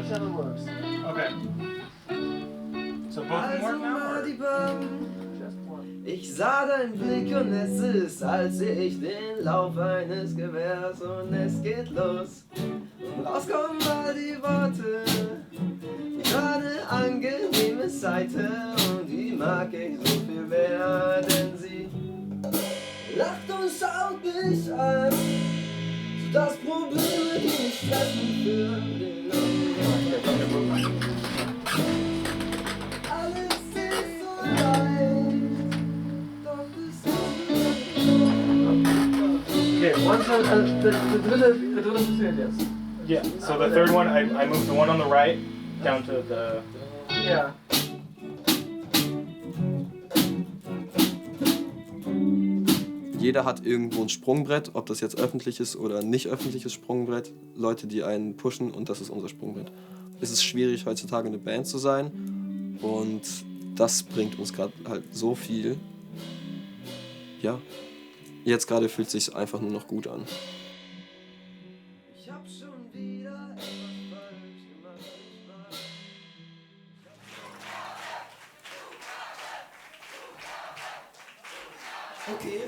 whichever works. Okay. So both of them work now? Or? Ich sah deinen Blick und es ist, als sehe ich den Lauf eines Gewehrs und es geht los. Und rauskommen all die Worte. Ich war eine angenehme Seite und die mag ich so viel mehr, denn sie lacht und schaut mich an, sodass Probleme, die mich stressen, für den alles ist so leicht, doch es Okay, one time, der dritte passiert jetzt. Yeah. So the third one, I moved the one on the right down to the. Ja. Jeder hat irgendwo ein Sprungbrett, ob das jetzt öffentliches oder nicht öffentliches Sprungbrett. Leute, die einen pushen, und das ist unser Sprungbrett. Es ist schwierig, heutzutage eine Band zu sein, und das bringt uns gerade halt so viel. Ja, jetzt gerade fühlt es sich einfach nur noch gut an. Ich hab schon wieder etwas falsch gemacht. Okay.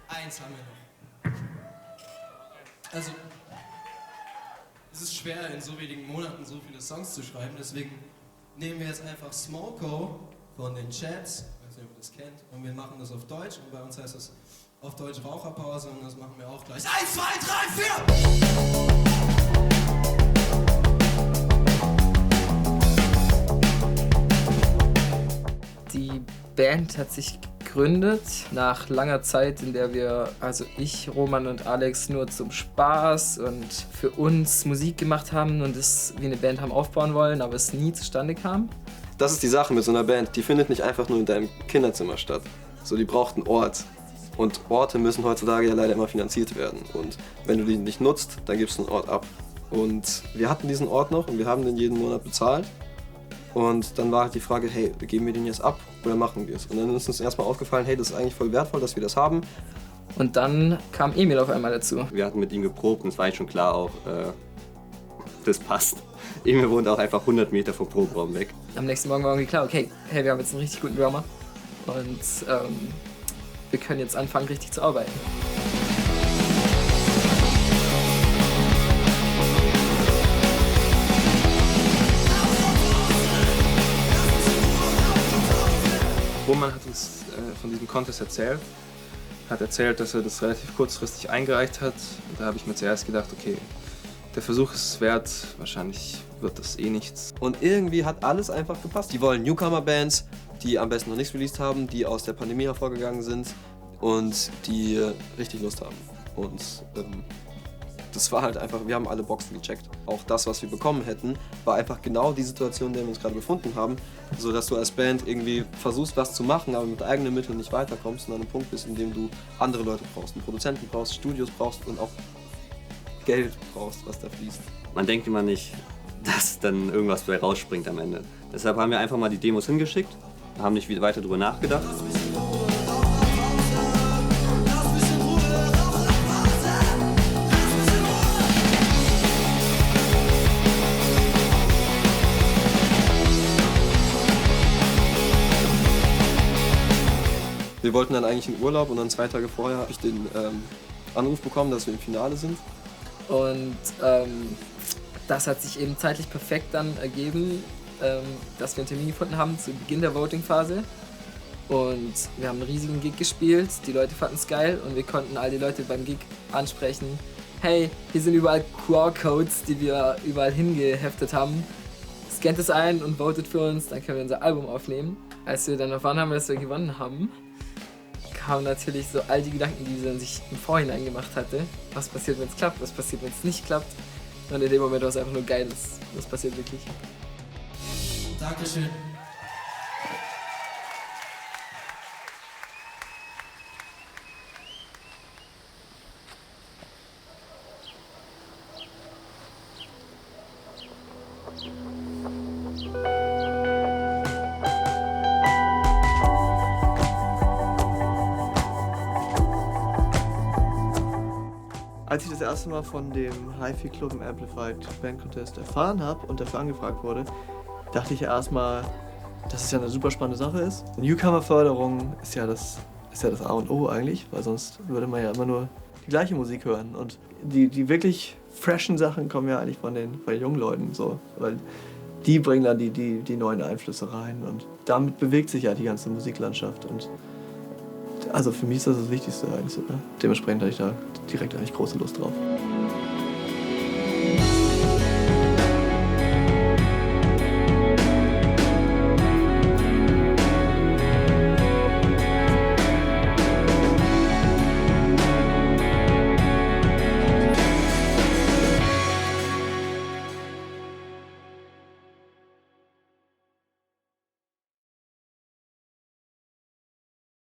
Eins haben wir noch. Also, es ist schwer, in so wenigen Monaten so viele Songs zu schreiben, deswegen nehmen wir jetzt einfach Smoko von den Chats, ich weiß nicht, ob ihr das kennt, und wir machen das auf Deutsch, und bei uns heißt das auf Deutsch Raucherpause, und das machen wir auch gleich. 1, 2, 3, 4! Die Band hat sich gegründet nach langer Zeit, in der wir, also ich, Roman und Alex, nur zum Spaß und für uns Musik gemacht haben und es wie eine Band haben aufbauen wollen, aber es nie zustande kam. Das ist die Sache mit so einer Band, die findet nicht einfach nur in deinem Kinderzimmer statt. So, die braucht einen Ort. Und Orte müssen heutzutage ja leider immer finanziert werden. Und wenn du die nicht nutzt, dann gibst du einen Ort ab. Und wir hatten diesen Ort noch und wir haben den jeden Monat bezahlt. Und dann war halt die Frage, hey, geben wir den jetzt ab oder machen wir es? Und dann ist uns erstmal aufgefallen, hey, das ist eigentlich voll wertvoll, dass wir das haben. Und dann kam Emil auf einmal dazu. Wir hatten mit ihm geprobt und es war eigentlich schon klar auch, das passt. Emil wohnt auch einfach 100 Meter vom Proberaum weg. Am nächsten Morgen war irgendwie klar, okay, hey, wir haben jetzt einen richtig guten Drummer und wir können jetzt anfangen, richtig zu arbeiten. Roman hat uns von diesem Contest erzählt, hat erzählt, dass er das relativ kurzfristig eingereicht hat. Und da habe ich mir zuerst gedacht, okay, der Versuch ist es wert, wahrscheinlich wird das eh nichts. Und irgendwie hat alles einfach gepasst. Die wollen Newcomer-Bands, die am besten noch nichts released haben, die aus der Pandemie hervorgegangen sind und die richtig Lust haben. Und das war halt einfach, wir haben alle Boxen gecheckt. Auch das, was wir bekommen hätten, war einfach genau die Situation, in der wir uns gerade befunden haben. So dass du als Band irgendwie versuchst, was zu machen, aber mit eigenen Mitteln nicht weiterkommst und an einem Punkt bist, in dem du andere Leute brauchst, einen Produzenten brauchst, Studios brauchst und auch Geld brauchst, was da fließt. Man denkt immer nicht, dass dann irgendwas dabei rausspringt am Ende. Deshalb haben wir einfach mal die Demos hingeschickt, haben nicht weiter drüber nachgedacht. Wir wollten dann eigentlich in Urlaub und dann 2 Tage vorher habe ich den Anruf bekommen, dass wir im Finale sind. Und das hat sich eben zeitlich perfekt dann ergeben, dass wir einen Termin gefunden haben zu Beginn der Voting-Phase. Und wir haben einen riesigen Gig gespielt, die Leute fanden es geil und wir konnten all die Leute beim Gig ansprechen. Hey, hier sind überall QR-Codes, die wir überall hingeheftet haben. Scannt es ein und votet für uns, dann können wir unser Album aufnehmen. Als wir dann erfahren haben, dass wir gewonnen haben, kamen natürlich so all die Gedanken, die man sich im Vorhinein gemacht hatte. Was passiert, wenn es klappt? Was passiert, wenn es nicht klappt? Und in dem Moment war es einfach nur geil, das passiert wirklich. Dankeschön. Als ich das erste Mal von dem Hi-Fi Club im Amplified Band Contest erfahren habe und dafür angefragt wurde, dachte ich erstmal, dass es ja eine super spannende Sache ist. Newcomer-Förderung ist ja das A und O eigentlich, weil sonst würde man ja immer nur die gleiche Musik hören. Und die wirklich freshen Sachen kommen ja eigentlich von den jungen Leuten, so, weil die bringen dann die neuen Einflüsse rein und damit bewegt sich ja die ganze Musiklandschaft. Und also für mich ist das das Wichtigste eigentlich sogar. Dementsprechend hatte ich da direkt eigentlich große Lust drauf.